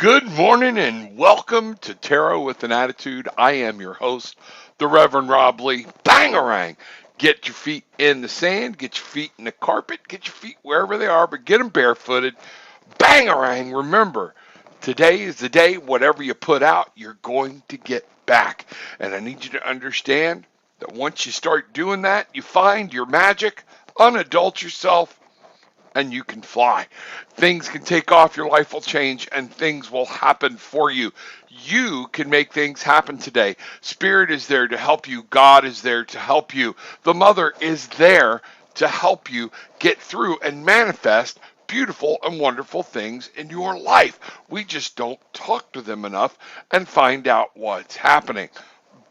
Good morning and welcome to Tarot with an Attitude. I am your host, the Reverend Rob Lee. Bangarang! Get your feet in the sand, get your feet in the carpet, get your feet wherever they are, but get them barefooted. Bangarang! Remember, today is the day, whatever you put out, you're going to get back. And I need you to understand that once you start doing that, you find your magic, unadult yourself, and you can fly. Things can take off, your life will change, and things will happen for you. You can make things happen today. Spirit is there to help you. God is there to help you. The Mother is there to help you get through and manifest beautiful and wonderful things in your life. We just don't talk to them enough and find out what's happening.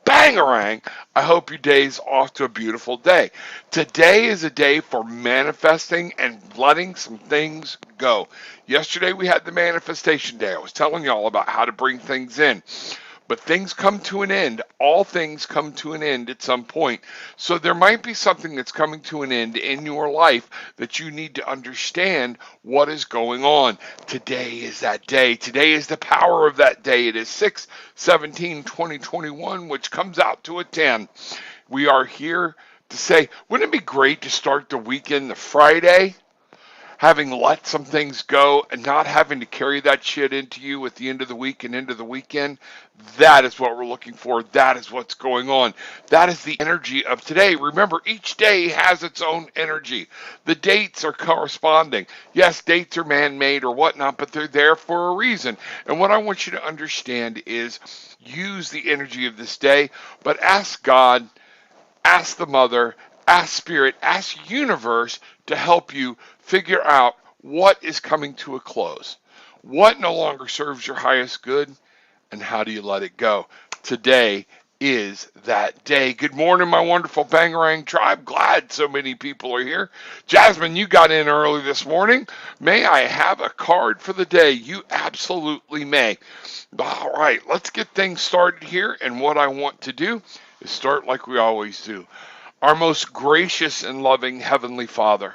Bangarang! I hope your day's off to a beautiful day. Today is a day for manifesting and letting some things go. Yesterday we had the manifestation day. I was telling y'all about how to bring things in. But things come to an end. All things come to an end at some point. So there might be something that's coming to an end in your life that you need to understand what is going on. Today is that day. Today is the power of that day. It is 6/17/2021, which comes out to a 10. We are here to say, wouldn't it be great to start the weekend, the Friday, having let some things go and not having to carry that shit into you at the end of the week and into the weekend? That is what we're looking for. That is what's going on. That is the energy of today. Remember, each day has its own energy. The dates are corresponding. Yes, dates are man-made or whatnot, but they're there for a reason. And what I want you to understand is use the energy of this day, but ask God, ask the Mother, ask Spirit, ask Universe to help you figure out what is coming to a close, what no longer serves your highest good, and how do you let it go. Today is that day. Good morning, my wonderful Bangarang tribe. Glad so many people are here. Jasmine, you got in early this morning. May I have a card for the day? You absolutely may. All right, let's get things started here. And what I want to do is start like we always do. Our most gracious and loving Heavenly Father,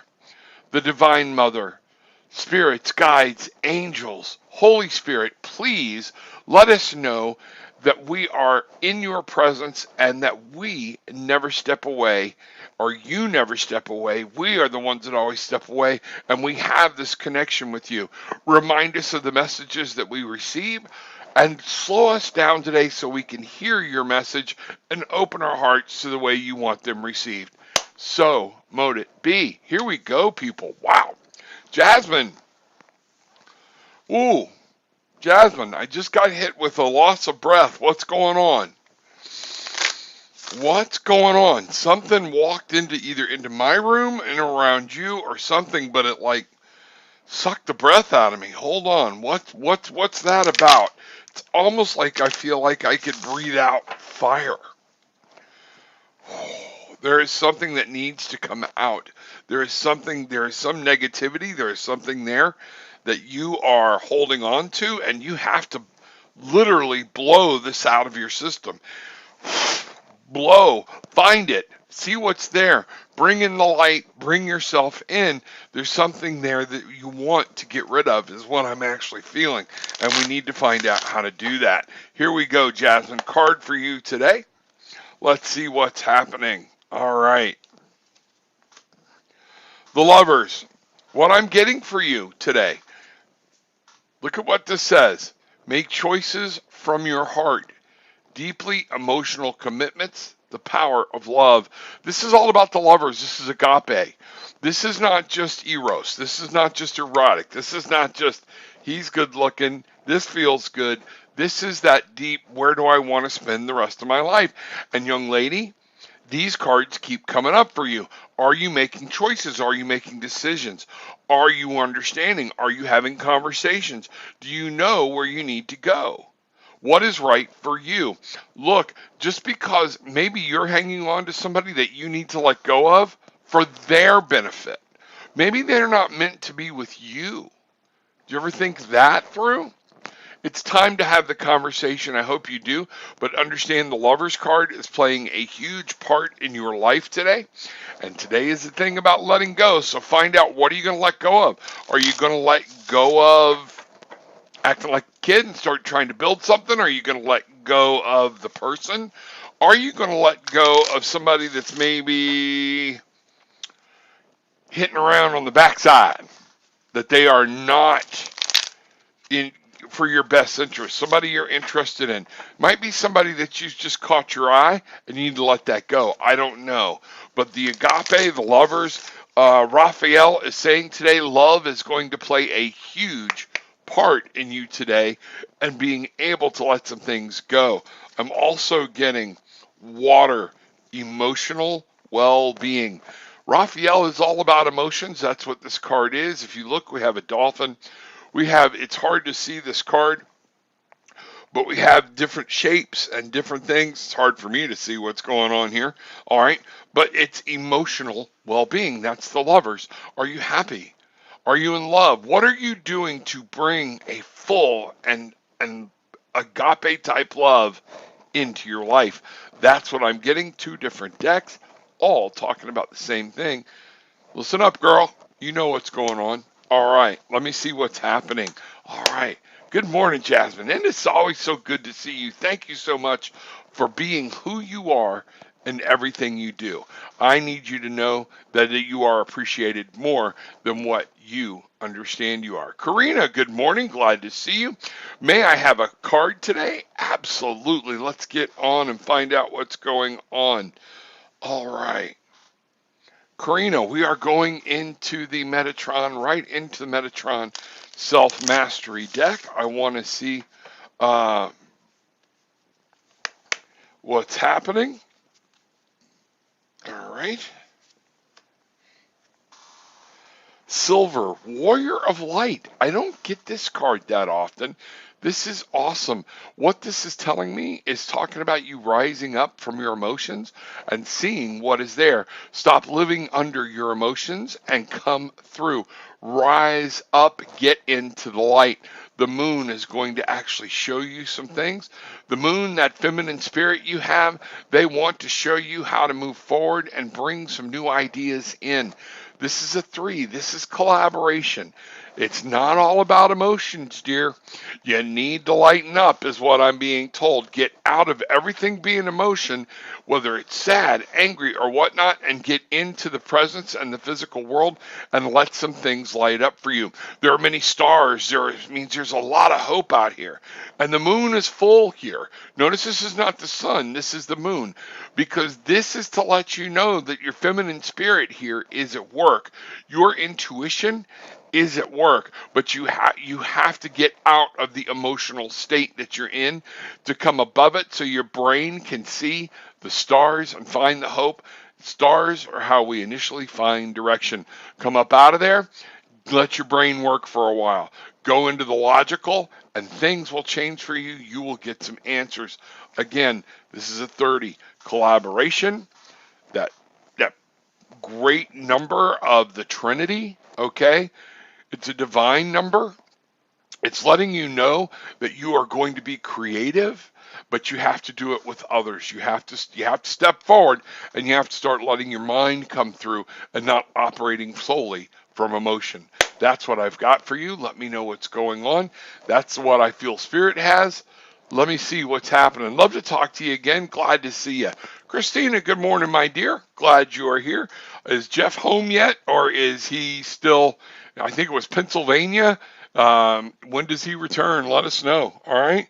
the Divine Mother, spirits, guides, angels, Holy Spirit, please let us know that we are in your presence and that we never step away, or you never step away. We are the ones that always step away, and we have this connection with you. Remind us of the messages that we receive and slow us down today so we can hear your message and open our hearts to the way you want them received. So, mote it be. Here we go, people. Wow. Jasmine. Ooh, Jasmine, I just got hit with a loss of breath. What's going on? What's going on? Something walked into my room and around you or something, but it like sucked the breath out of me. Hold on. What's that about? It's almost like I feel like I could breathe out fire. There is something that needs to come out. There is some negativity, there is something there that you are holding on to, and you have to literally blow this out of your system. Blow, find it, see what's there, bring in the light, bring yourself in. There's something there that you want to get rid of, is what I'm actually feeling, and we need to find out how to do that. Here we go, Jasmine. Card for you today. Let's see what's happening. All right. The Lovers. What I'm getting for you today. Look at what this says. Make choices from your heart. Deeply emotional commitments. The power of love. This is all about the Lovers. This is agape. This is not just eros. This is not just erotic. This is not just he's good looking. This feels good. This is that deep, where do I want to spend the rest of my life? And young lady, these cards keep coming up for you. Are you making choices? Are you making decisions? Are you understanding? Are you having conversations? Do you know where you need to go? What is right for you? Look, just because maybe you're hanging on to somebody that you need to let go of for their benefit. Maybe they're not meant to be with you. Do you ever think that through? It's time to have the conversation. I hope you do, but understand the Lovers card is playing a huge part in your life today. And today is the thing about letting go. So find out, what are you going to let go of? Are you going to let go of acting like a kid and start trying to build something? Are you going to let go of the person? Are you going to let go of somebody that's maybe hitting around on the backside, that they are not in for your best interest, somebody you're interested in? Might be somebody that you just caught your eye and you need to let that go. I don't know. But the agape, the lovers, Raphael is saying today, love is going to play a huge part in you today and being able to let some things go. I'm also getting water, emotional well-being. Raphael is all about emotions. That's what this card is. If you look, we have a dolphin. It's hard to see this card, but we have different shapes and different things. It's hard for me to see what's going on here. All right. But it's emotional well-being. That's the lovers. Are you happy? Are you in love? What are you doing to bring a full and agape type love into your life? That's what I'm getting. Two different decks, all talking about the same thing. Listen up, girl. You know what's going on. All right. Let me see what's happening. All right. Good morning, Jasmine. And it's always so good to see you. Thank you so much for being who you are in everything you do. I need you to know that you are appreciated more than what you understand you are. Karina, good morning. Glad to see you. May I have a card today? Absolutely. Let's get on and find out what's going on. All right. Karina, we are going into the Metatron, right into the Metatron Self-Mastery deck. I want to see what's happening. All right. Silver, Warrior of Light. I don't get this card that often. This is awesome. What this is telling me is talking about you rising up from your emotions and seeing what is there. Stop living under your emotions and come through. Rise up, get into the light. The moon is going to actually show you some things. The moon, that feminine spirit you have, they want to show you how to move forward and bring some new ideas in. This is a 3. This is collaboration. It's not all about emotions, dear. You need to lighten up, is what I'm being told. Get out of everything being emotion, whether it's sad, angry, or whatnot, and get into the presence and the physical world and let some things light up for you. There are many stars. Means there's a lot of hope out here. And the moon is full here. Notice this is not the sun. This is the moon. Because this is to let you know that your feminine spirit here is at work. Your intuition is at work, but you have to get out of the emotional state that you're in to come above it so your brain can see the stars and find the hope. Stars are how we initially find direction. Come up out of there, let your brain work for a while. Go into the logical, and things will change for you. You will get some answers. Again, this is a 30. Collaboration, that great number of the Trinity, okay? It's a divine number. It's letting you know that you are going to be creative, but you have to do it with others. You have to step forward, and you have to start letting your mind come through and not operating solely from emotion. That's what I've got for you. Let me know what's going on. That's what I feel Spirit has. Let me see what's happening. Love to talk to you again. Glad to see you. Christina, good morning, my dear. Glad you are here. Is Jeff home yet, or is he still, I think it was Pennsylvania? When does he return? Let us know. All right.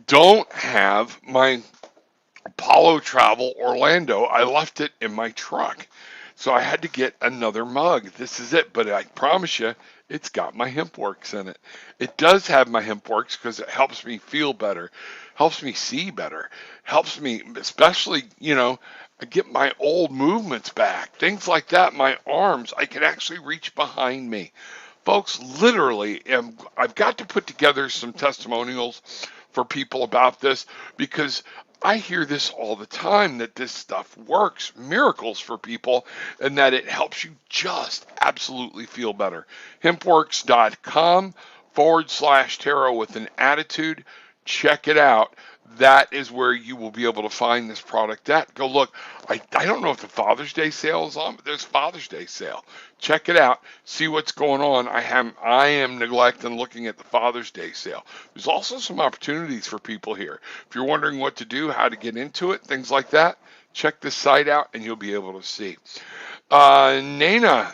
Don't have my Apollo Travel Orlando. I left it in my truck. So I had to get another mug. This is it, but I promise you, it's got my HempWorks in it. It does have my HempWorks because it helps me feel better, helps me see better, helps me, especially, I get my old movements back, things like that. My arms, I can actually reach behind me. Folks, literally, I've got to put together some testimonials for people about this because I hear this all the time, that this stuff works, miracles for people, and that it helps you just absolutely feel better. Hempworks.com/tarot with an attitude. Check it out. that is where you will be able to find this product at. Go look. I don't know if the Father's Day sale is on, but there's Father's Day sale. Check it out. See what's going on. I am neglecting looking at the Father's Day sale. There's also some opportunities for people here. If you're wondering what to do, how to get into it, things like that, check this site out and you'll be able to see. Naina,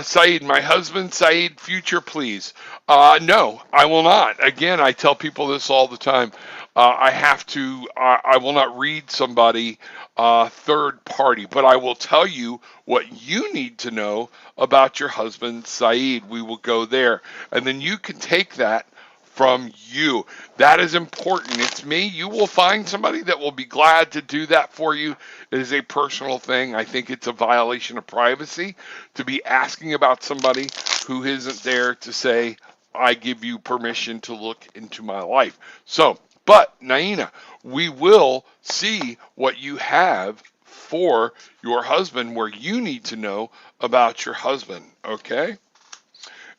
Saeed, my husband, Saeed, future, please. No, I will not. Again, I tell people this all the time. I will not read somebody third party, but I will tell you what you need to know about your husband, Saeed. We will go there. And then you can take that from you. That is important. It's me. You will find somebody that will be glad to do that for you. It is a personal thing. I think it's a violation of privacy to be asking about somebody who isn't there to say, I give you permission to look into my life. So, but Naina, we will see what you have for your husband where you need to know about your husband, okay?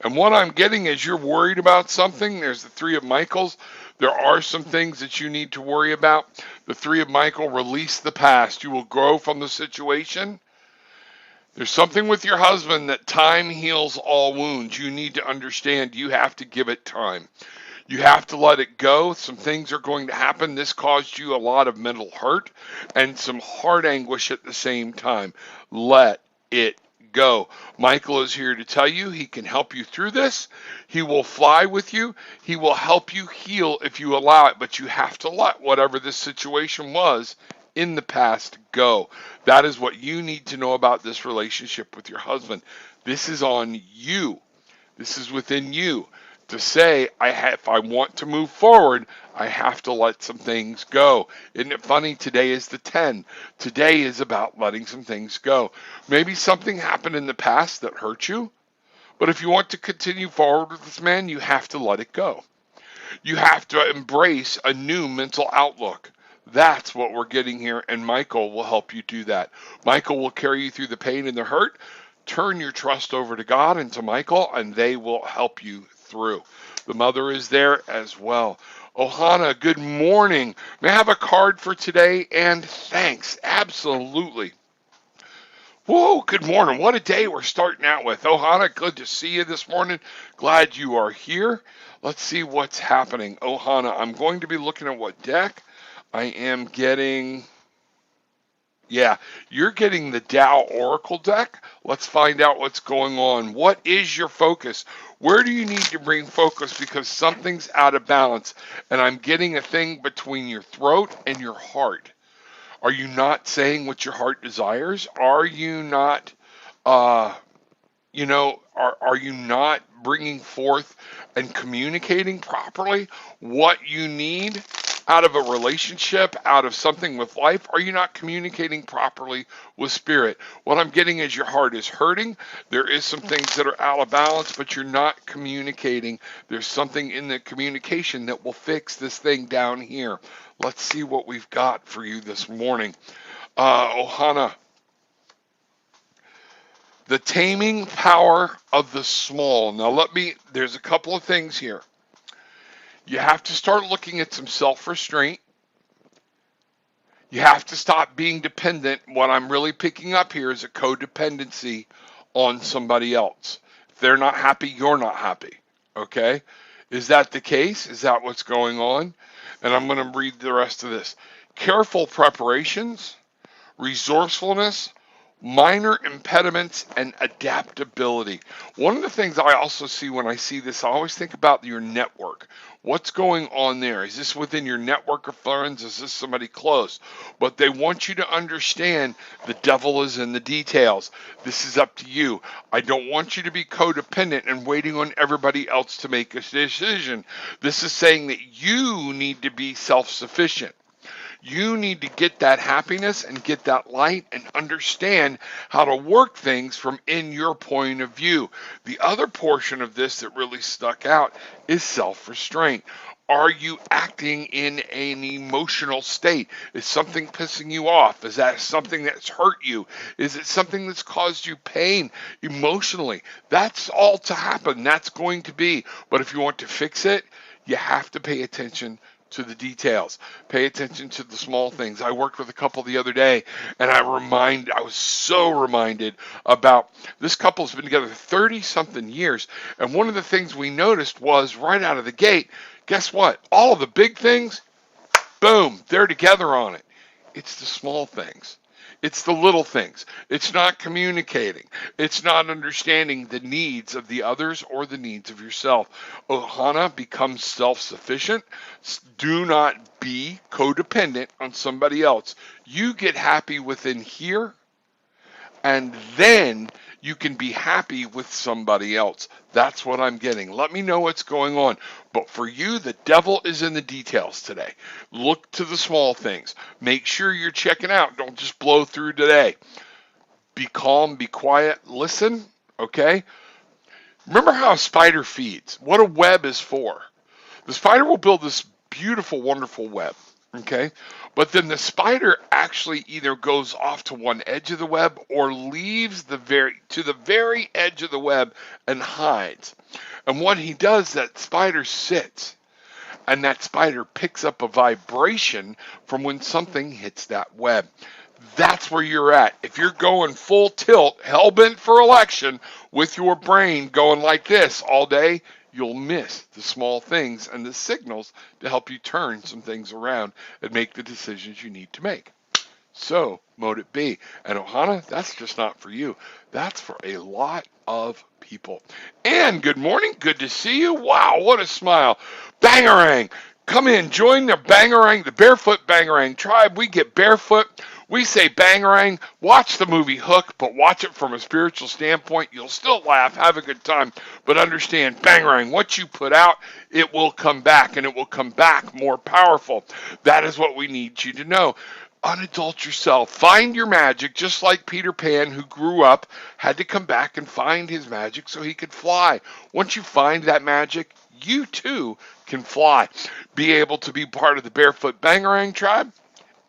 And what I'm getting is you're worried about something. There's the Three of Michaels. There are some things that you need to worry about. The Three of Michael, release the past. You will grow from the situation. There's something with your husband that time heals all wounds. You need to understand you have to give it time. You have to let it go. Some things are going to happen. This caused you a lot of mental hurt and some heart anguish at the same time. Let it go. Michael is here to tell you he can help you through this. He will fly with you. He will help you heal if you allow it, but you have to let whatever this situation was in the past go. That is what you need to know about this relationship with your husband. This is on you. This is within you to say, if I want to move forward, I have to let some things go. Isn't it funny? Today is the 10. Today is about letting some things go. Maybe something happened in the past that hurt you, but if you want to continue forward with this man, you have to let it go. You have to embrace a new mental outlook. That's what we're getting here, and Michael will help you do that. Michael will carry you through the pain and the hurt. Turn your trust over to God and to Michael, and they will help you through. The mother is there as well. Ohana, good morning. May I have a card for today? And thanks. Absolutely. Whoa, good morning. What a day we're starting out with. Ohana, good to see you this morning. Glad you are here. Let's see what's happening. Ohana, I'm going to be looking at what deck. I am getting... Yeah, you're getting the Tao Oracle deck. Let's find out what's going on. What is your focus? Where do you need to bring focus? Because something's out of balance. And I'm getting a thing between your throat and your heart. Are you not saying what your heart desires? Are you not, are you not bringing forth and communicating properly what you need out of a relationship, out of something with life? Are you not communicating properly with spirit? What I'm getting is your heart is hurting. There is some things that are out of balance, but you're not communicating. There's something in the communication that will fix this thing down here. Let's see what we've got for you this morning. Ohana, the taming power of the small. Now there's a couple of things here. You have to start looking at some self-restraint. You have to stop being dependent. What I'm really picking up here is a codependency on somebody else. If they're not happy, you're not happy. Okay? Is that the case? Is that what's going on? And I'm going to read the rest of this. Careful preparations, resourcefulness, minor impediments, and adaptability. One of the things I also see when I see this, I always think about your network. What's going on there? Is this within your network of friends? Is this somebody close? But they want you to understand the devil is in the details. This is up to you. I don't want you to be codependent and waiting on everybody else to make a decision. This is saying that you need to be self-sufficient. You need to get that happiness and get that light and understand how to work things from in your point of view. The other portion of this that really stuck out is self-restraint. Are you acting in an emotional state? Is something pissing you off? Is that something that's hurt you? Is it something that's caused you pain emotionally? That's all to happen. That's going to be. But if you want to fix it, you have to pay attention to the details. Pay attention to the small things. I worked with a couple the other day, and I was so reminded about this couple's been together 30-something years, and one of the things we noticed was right out of the gate, guess what? All of the big things, boom, they're together on it. It's the small things. It's the little things. It's not communicating. It's not understanding the needs of the others or the needs of yourself. Ohana becomes self-sufficient. Do not be codependent on somebody else. You get happy within here, and then you can be happy with somebody else. That's what I'm getting. Let me know what's going on. But for you, the devil is in the details today. Look to the small things. Make sure you're checking out. Don't just blow through today. Be calm, be quiet, listen, okay? Remember how a spider feeds, what a web is for. The spider will build this beautiful, wonderful web. Okay, but then the spider actually either goes off to one edge of the web or leaves to the very edge of the web and hides. And what he does, that spider sits, and that spider picks up a vibration from when something hits that web. That's where you're at. If you're going full tilt, hell-bent for election, with your brain going like this all day, you'll miss the small things and the signals to help you turn some things around and make the decisions you need to make. So, mote it be. And Ohana, that's just not for you. That's for a lot of people. And good morning. Good to see you. Wow, what a smile. Bangarang. Come in, join the Bangarang, the Barefoot Bangarang tribe. We get barefoot. We say Bangarang. Watch the movie Hook, but watch it from a spiritual standpoint. You'll still laugh, have a good time, but understand, Bangarang, what you put out, it will come back, and it will come back more powerful. That is what we need you to know. Unadult yourself. Find your magic, just like Peter Pan, who grew up, had to come back and find his magic so he could fly. Once you find that magic, you too can fly. Be able to be part of the Barefoot Bangarang tribe.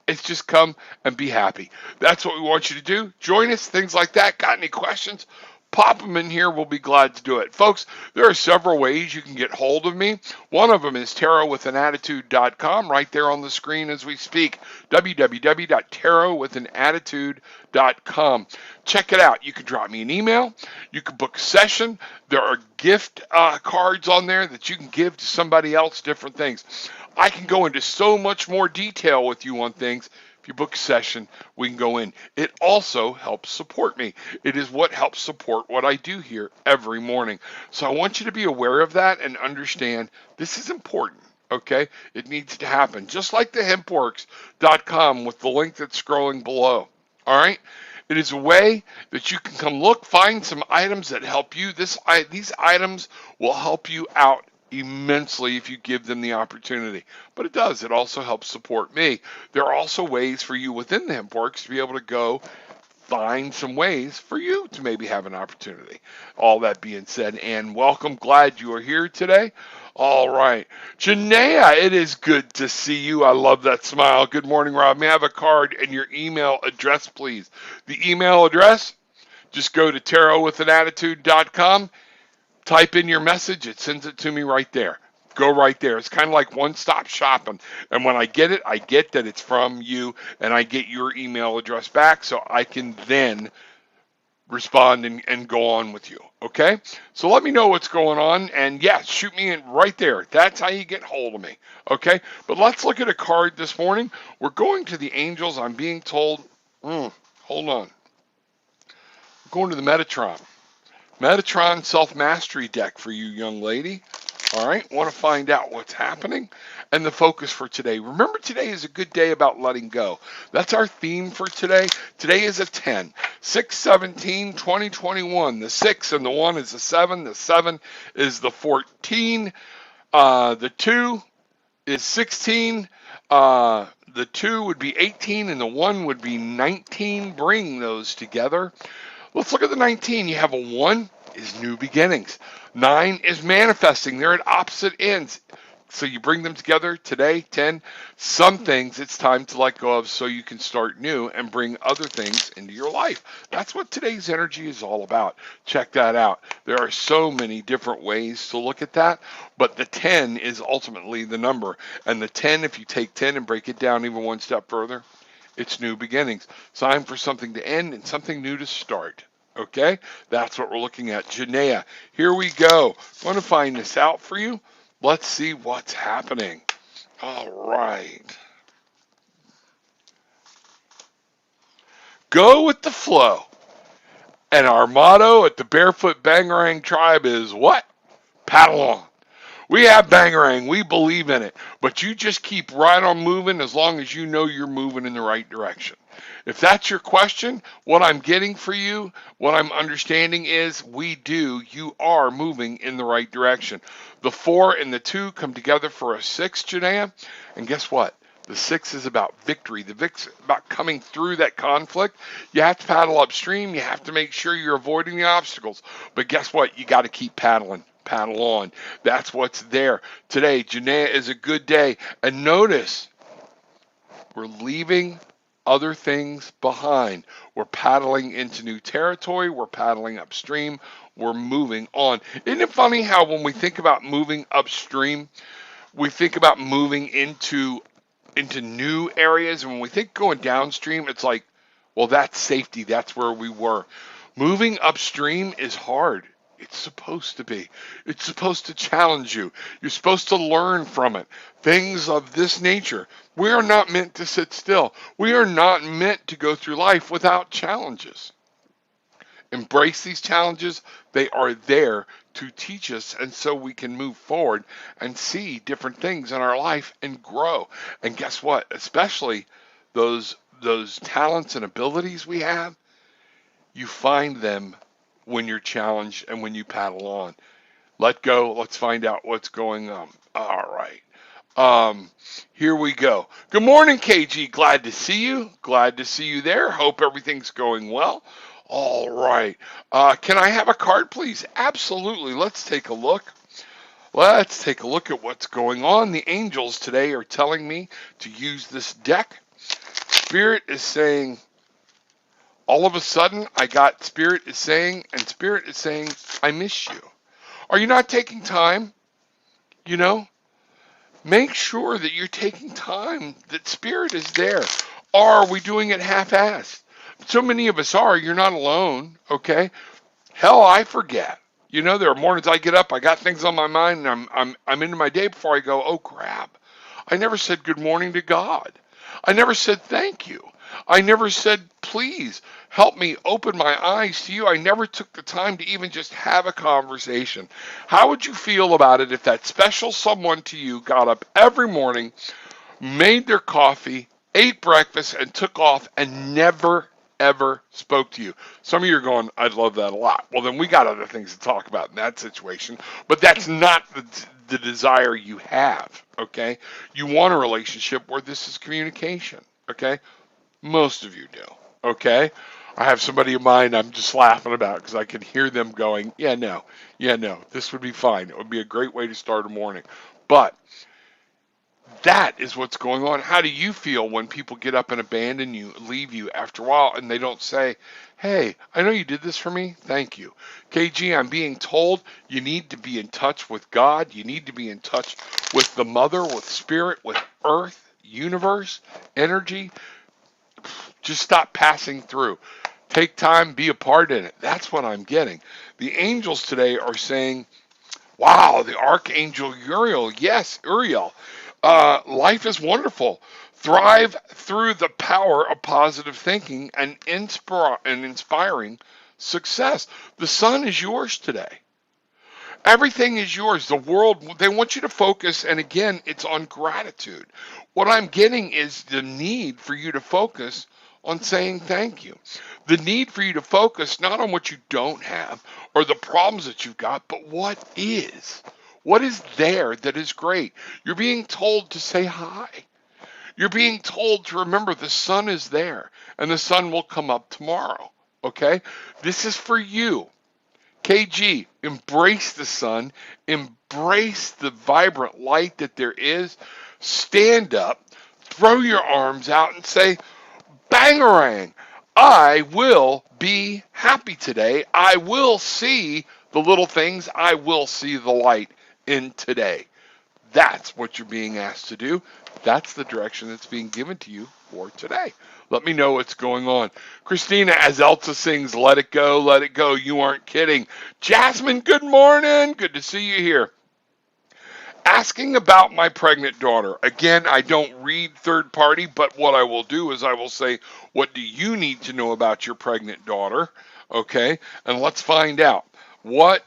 It's just come and be happy. That's what we want you to do. Join us, things like that. Got any questions? Pop them in here. We'll be glad to do it. Folks, there are several ways you can get hold of me. One of them is tarotwithanattitude.com, right there on the screen as we speak. www.tarotwithanattitude.com. Check it out. You can drop me an email. You can book a session. There are gift cards on there that you can give to somebody else, different things. I can go into so much more detail with you on things. If you book a session, we can go in. It also helps support me. It is what helps support what I do here every morning. So I want you to be aware of that and understand this is important, okay? It needs to happen. Just like the hempworks.com with the link that's scrolling below, all right? It is a way that you can come look, find some items that help you. These items will help you out immensely if you give them the opportunity. But it does. It also helps support me. There are also ways for you within the HempWorks to be able to go find some ways for you to maybe have an opportunity. All that being said, and welcome. Glad you are here today. All right. Janaea, it is good to see you. I love that smile. Good morning, Rob. May I have a card and your email address, please? The email address, just go to tarotwithanattitude.com. Type in your message, it sends it to me right there. Go right there. It's kind of like one-stop shopping. And when I get it, I get that it's from you, and I get your email address back so I can then respond and go on with you. Okay? So let me know what's going on, and yeah, shoot me in right there. That's how you get hold of me. Okay? But let's look at a card this morning. We're going to the angels. I'm being told, hold on. I'm going to the Metatron. Metatron Self-Mastery deck for you, young lady. All right, want to find out what's happening and the focus for today. Remember, today is a good day about letting go. That's our theme for today. Today is a 10. 6/17/2021. The 6 and the 1 is the 7. The 7 is the 14. The 2 is 16. The 2 would be 18, and the 1 would be 19. Bring those together. Let's look at the 19. You have a 1 is new beginnings. 9 is manifesting. They're at opposite ends. So you bring them together today, 10. Some things it's time to let go of so you can start new and bring other things into your life. That's what today's energy is all about. Check that out. There are so many different ways to look at that, but the 10 is ultimately the number. And the 10, if you take 10 and break it down even one step further, it's new beginnings. Time for something to end and something new to start. Okay? That's what we're looking at. Janaea, here we go. I want to find this out for you. Let's see what's happening. All right. Go with the flow. And our motto at the Barefoot Bangarang Tribe is what? Paddle on. We have Bangarang. We believe in it. But you just keep right on moving as long as you know you're moving in the right direction. If that's your question, what I'm getting for you, what I'm understanding is you are moving in the right direction. The 4 and the 2 come together for a 6, Janaea. And guess what? The 6 is about victory. The 6 about coming through that conflict. You have to paddle upstream. You have to make sure you're avoiding the obstacles. But guess what? You got to keep paddling. Paddle on. That's what's there. Today, Janaea, is a good day. And notice, we're leaving other things behind. We're paddling into new territory. We're paddling upstream. We're moving on. Isn't it funny how when we think about moving upstream, we think about moving into new areas, and when we think going downstream, it's like, well, that's safety. That's where we were. Moving upstream is hard. It's supposed to be. It's supposed to challenge you. You're supposed to learn from it. Things of this nature. We are not meant to sit still. We are not meant to go through life without challenges. Embrace these challenges. They are there to teach us, and so we can move forward and see different things in our life and grow. And guess what? Especially those talents and abilities we have, you find them when you're challenged and when you paddle on. Let go. Let's find out what's going on. All right. Here we go. Good morning, KG. Glad to see you. Glad to see you there. Hope everything's going well. All right. Can I have a card, please? Absolutely. Let's take a look. Let's take a look at what's going on. The angels today are telling me to use this deck. Spirit is saying, all of a sudden, Spirit is saying, I miss you. Are you not taking time? Make sure that you're taking time, that Spirit is there. Or are we doing it half-assed? So many of us are. You're not alone, okay? Hell, I forget. There are mornings I get up, I got things on my mind, and I'm into my day before I go, oh crap. I never said good morning to God. I never said thank you. I never said, please help me open my eyes to you. I never took the time to even just have a conversation. How would you feel about it if that special someone to you got up every morning, made their coffee, ate breakfast, and took off and never, ever spoke to you? Some of you are going, I'd love that a lot. Well, then we got other things to talk about in that situation, but that's not the desire you have, okay? You want a relationship where this is communication, okay? Most of you do, okay? I have somebody in mind I'm just laughing about because I can hear them going, yeah, no, this would be fine. It would be a great way to start a morning. But that is what's going on. How do you feel when people get up and abandon you, leave you after a while, and they don't say, hey, I know you did this for me. Thank you. KG, I'm being told you need to be in touch with God. You need to be in touch with the Mother, with Spirit, with Earth, universe, energy. Just stop passing through. Take time, be a part in it. That's what I'm getting. The angels today are saying, wow, the Archangel Uriel. Yes, Uriel. Life is wonderful. Thrive through the power of positive thinking and inspiring success. The sun is yours today. Everything is yours. The world, they want you to focus, and again, it's on gratitude. What I'm getting is the need for you to focus on saying thank you. The need for you to focus not on what you don't have or the problems that you've got, but what is. What is there that is great? You're being told to say hi. You're being told to remember the sun is there and the sun will come up tomorrow. Okay? This is for you. KG, embrace the sun, embrace the vibrant light that there is. Stand up, throw your arms out, and say, Bangarang, I will be happy today. I will see the little things. I will see the light in today. That's what you're being asked to do. That's the direction that's being given to you for today. Let me know what's going on. Christina, as Elsa sings, let it go, you aren't kidding. Jasmine, good morning. Good to see you here. Asking about my pregnant daughter. Again, I don't read third party, but what I will do is I will say, what do you need to know about your pregnant daughter? Okay, and let's find out. What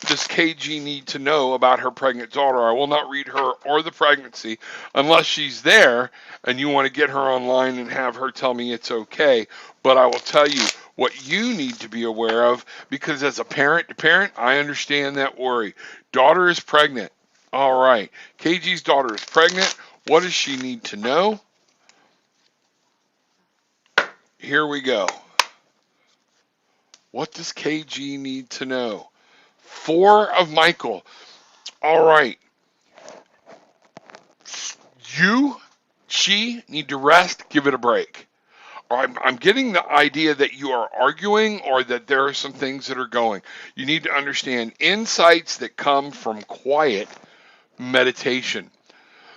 does KG need to know about her pregnant daughter? I will not read her or the pregnancy unless she's there and you want to get her online and have her tell me it's okay. But I will tell you what you need to be aware of, because as a parent to parent, I understand that worry. Daughter is pregnant. All right. KG's daughter is pregnant. What does she need to know? Here we go. What does KG need to know? 4 of Michael. All right. She need to rest, give it a break. I'm getting the idea that you are arguing or that there are some things that are going. You need to understand insights that come from quiet meditation.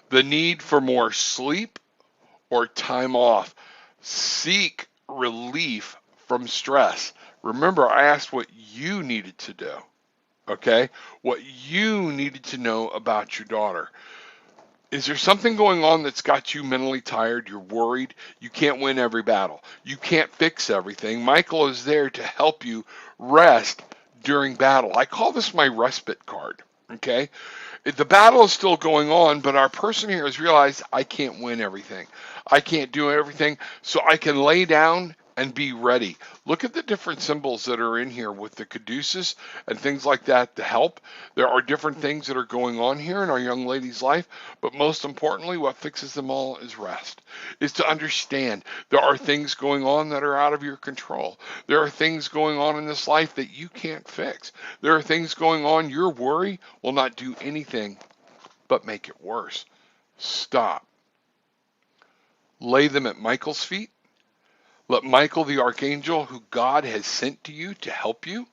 The need for more sleep or time off. Seek relief from stress. Remember, I asked what you needed to do. Okay? What you needed to know about your daughter. Is there something going on that's got you mentally tired? You're worried. You can't win every battle. You can't fix everything. Michael is there to help you rest during battle. I call this my respite card. Okay? The battle is still going on, but our person here has realized I can't win everything. I can't do everything, so I can lay down and be ready. Look at the different symbols that are in here with the caduceus and things like that to help. There are different things that are going on here in our young lady's life, but most importantly, what fixes them all is rest, is to understand there are things going on that are out of your control. There are things going on in this life that you can't fix. There are things going on, your worry will not do anything but make it worse. Stop. Lay them at Michael's feet. Let Michael, the archangel who God has sent to you to help you,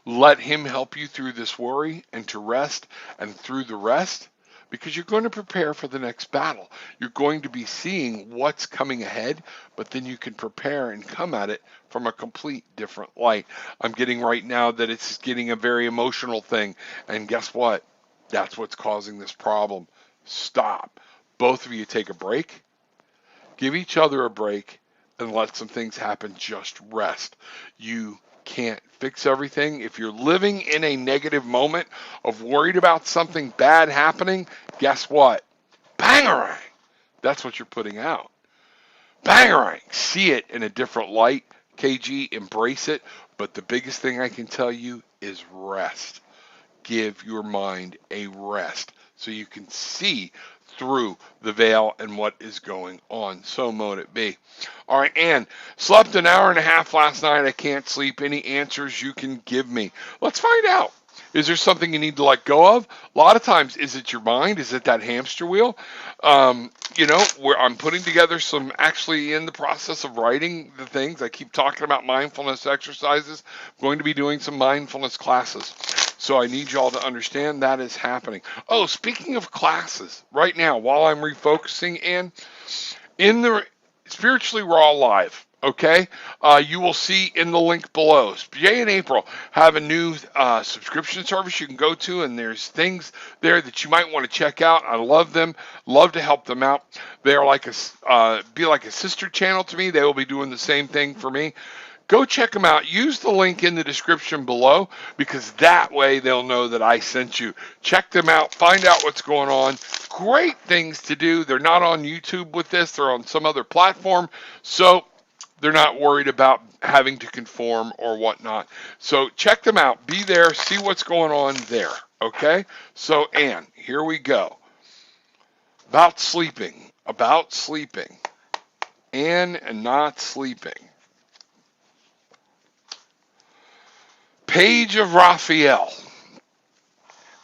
let him help you through this worry and to rest and through the rest, because you're going to prepare for the next battle. You're going to be seeing what's coming ahead, but then you can prepare and come at it from a complete different light. I'm getting right now that it's getting a very emotional thing, and guess what? That's what's causing this problem. Stop. Both of you take a break. Give each other a break. And let some things happen. Just rest. You can't fix everything. If you're living in a negative moment of worried about something bad happening, guess what? Bangarang. That's what you're putting out. Bangarang. See it in a different light. KG, embrace it. But the biggest thing I can tell you is rest. Give your mind a rest so you can see through the veil and what is going on. So mote it be. All right, Ann, slept an hour and a half last night. I can't sleep. Any answers you can give me? Let's find out. Is there something you need to let go of? A lot of times, is it your mind? Is it that hamster wheel? Where I'm putting together some, actually in the process of writing the things. I keep talking about mindfulness exercises. I'm going to be doing some mindfulness classes. So I need y'all to understand that is happening. Oh, speaking of classes, right now, while I'm refocusing in the Spiritually Raw Live, okay, you will see in the link below, Jay and April have a new subscription service you can go to, and there's things there that you might want to check out. I love them, love to help them out. They're like be like a sister channel to me. They will be doing the same thing for me. Go check them out. Use the link in the description below, because that way they'll know that I sent you. Check them out. Find out what's going on. Great things to do. They're not on YouTube with this. They're on some other platform. So they're not worried about having to conform or whatnot. So check them out. Be there. See what's going on there. Okay? So, Ann, here we go. About sleeping. Ann and not sleeping. Page of Raphael.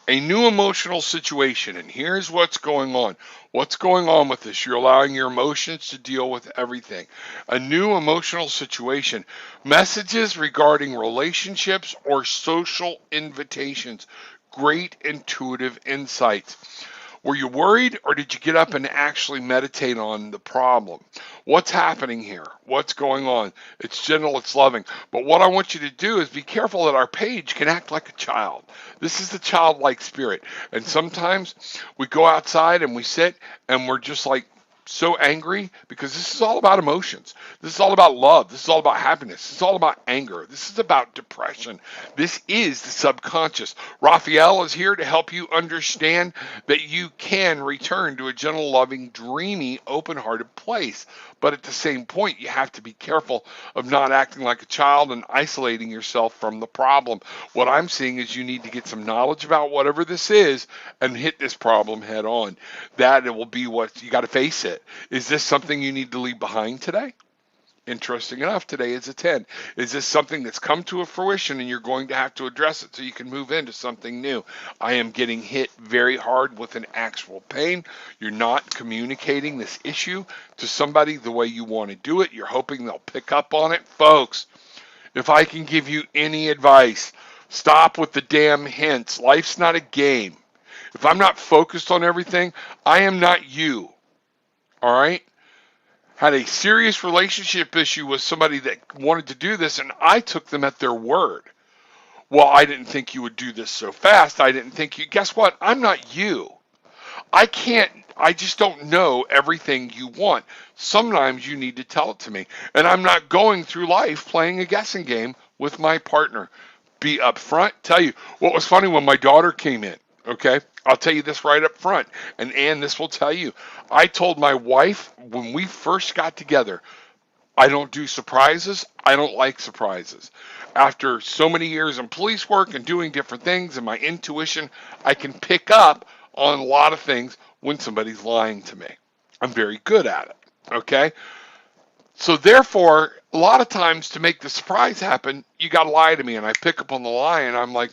A new emotional situation, and here's what's going on. What's going on with this? You're allowing your emotions to deal with everything. A new emotional situation. Messages regarding relationships or social invitations. Great intuitive insights. Were you worried, or did you get up and actually meditate on the problem? What's happening here? What's going on? It's gentle, it's loving. But what I want you to do is be careful that our page can act like a child. This is the childlike spirit. And sometimes we go outside and we sit and we're just like so angry because this is all about emotions. This is all about love. This is all about happiness. This is all about anger. This is about depression. This is the subconscious. Raphael is here to help you understand that you can return to a gentle, loving, dreamy, open-hearted place. But at the same point, you have to be careful of not acting like a child and isolating yourself from the problem. What I'm seeing is you need to get some knowledge about whatever this is and hit this problem head on. That it will be what you got to face it. Is this something you need to leave behind today? Interesting enough, today is a 10. Is this something that's come to a fruition and you're going to have to address it so you can move into something new? I am getting hit very hard with an actual pain. You're not communicating this issue to somebody the way you want to do it. You're hoping they'll pick up on it. Folks, if I can give you any advice, stop with the damn hints. Life's not a game. If I'm not focused on everything, I am not you. All right? Had a serious relationship issue with somebody that wanted to do this, and I took them at their word. Well, I didn't think you would do this so fast. I didn't think you. Guess what? I'm not you. I just don't know everything you want. Sometimes you need to tell it to me. And I'm not going through life playing a guessing game with my partner. Be upfront. Tell you. What was funny when my daughter came in, okay? I'll tell you this right up front. And Ann, this will tell you. I told my wife when we first got together, I don't do surprises. I don't like surprises. After so many years in police work and doing different things and my intuition, I can pick up on a lot of things when somebody's lying to me. I'm very good at it, okay? So therefore, a lot of times to make the surprise happen, you got to lie to me. And I pick up on the lie and I'm like,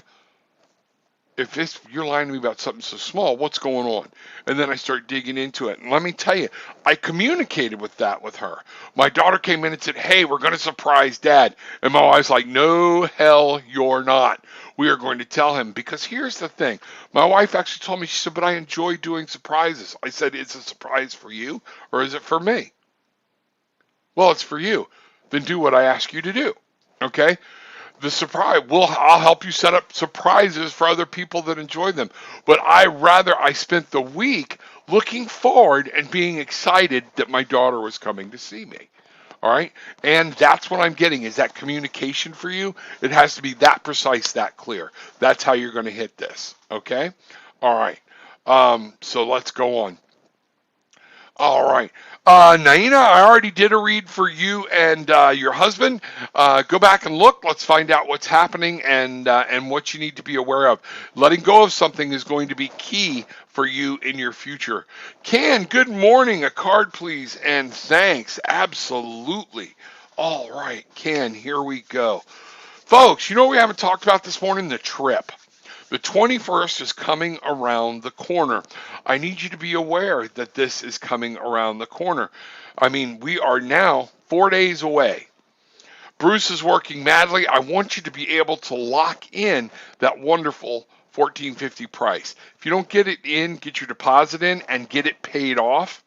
if you're lying to me about something so small, what's going on? And then I start digging into it. And let me tell you, I communicated with her. My daughter came in and said, hey, we're going to surprise Dad. And my wife's like, no, hell, you're not. We are going to tell him. Because here's the thing. My wife actually told me, she said, but I enjoy doing surprises. I said, is it a surprise for you or is it for me? Well, it's for you. Then do what I ask you to do. Okay? The surprise, I'll help you set up surprises for other people that enjoy them. But I spent the week looking forward and being excited that my daughter was coming to see me. All right? And that's what I'm getting is that communication for you. It has to be that precise, that clear. That's how you're going to hit this. Okay? All right. So let's go on. All right. Naina, I already did a read for you and your husband. Go back and look. Let's find out what's happening and what you need to be aware of. Letting go of something is going to be key for you in your future. Can, good morning. A card, please, and thanks. Absolutely. All right, Can, here we go. Folks, you know what we haven't talked about this morning? The trip. The 21st is coming around the corner. I need you to be aware that this is coming around the corner. I mean, we are now 4 days away. Bruce is working madly. I want you to be able to lock in that wonderful $1,450 price. If you don't get it in, get your deposit in, and get it paid off,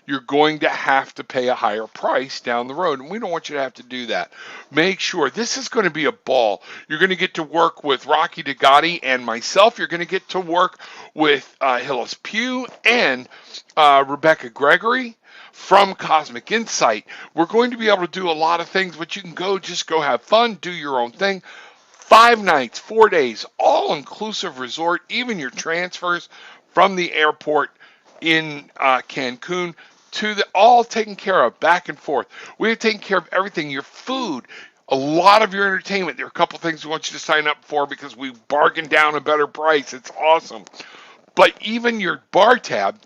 you're going to have to pay a higher price down the road, and we don't want you to have to do that. Make sure this is going to be a ball. You're going to get to work with Rocky DeGotti and myself. You're going to get to work with Hillis Pugh and Rebecca Gregory from Cosmic Insight. We're going to be able to do a lot of things, but you can just go have fun, do your own thing. 5 nights, 4 days, all-inclusive resort, even your transfers from the airport in Cancun to all taken care of, back and forth. We have taken care of everything, your food, a lot of your entertainment. There are a couple things we want you to sign up for because we bargained down a better price. It's awesome. But even your bar tab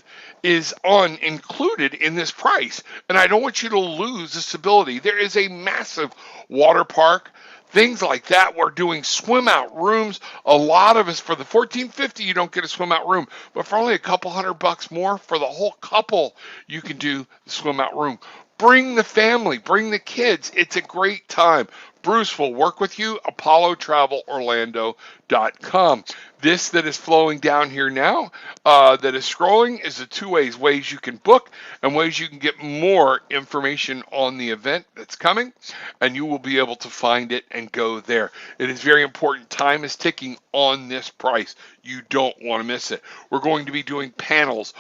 is included in this price. And I don't want you to lose this ability. There is a massive water park things like that. We're doing swim out rooms. A lot of us, for the $14.50, you don't get a swim out room, but for only a couple $100 more for the whole couple, you can do the swim out room. Bring the family, bring the kids. It's a great time. Bruce will work with you. ApolloTravelOrlando.com. This that is flowing down here now, that is scrolling, is the two ways you can book and ways you can get more information on the event that's coming, and you will be able to find it and go there. It is very important. Time is ticking on this price. You don't want to miss it. We're going to be doing panels.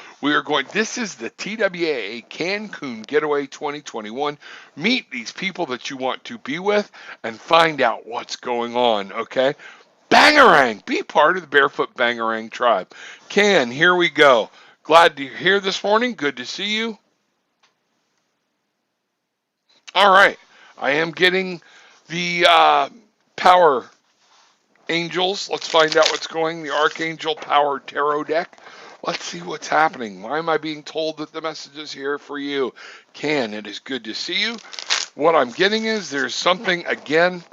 This is the TWA Cancun Getaway 2021. Meet these people that you want to be with and find out what's going on, okay? Bangarang, be part of the Barefoot Bangarang tribe. Ken, here we go. Glad to hear this morning. Good to see you. All right. I am getting the Power Angels. Let's find out what's going. The Archangel Power Tarot deck. Let's see what's happening. Why am I being told that the message is here for you? Ken, it is good to see you. What I'm getting is there's something, again,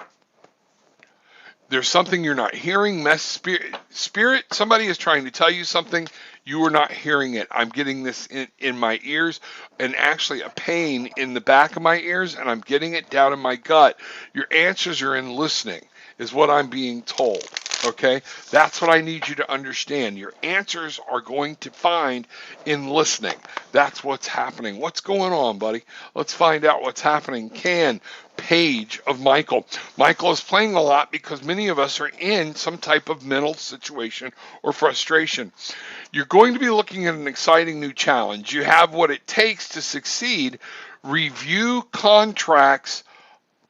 there's something you're not hearing. Spirit, somebody is trying to tell you something. You are not hearing it. I'm getting this in my ears, and actually a pain in the back of my ears, and I'm getting it down in my gut. Your answers are in listening, is what I'm being told. Okay? That's what I need you to understand. Your answers are going to find in listening. That's what's happening. What's going on, buddy? Let's find out what's happening. Page of Michael. Michael is playing a lot because many of us are in some type of mental situation or frustration. You're going to be looking at an exciting new challenge. You have what it takes to succeed. Review contracts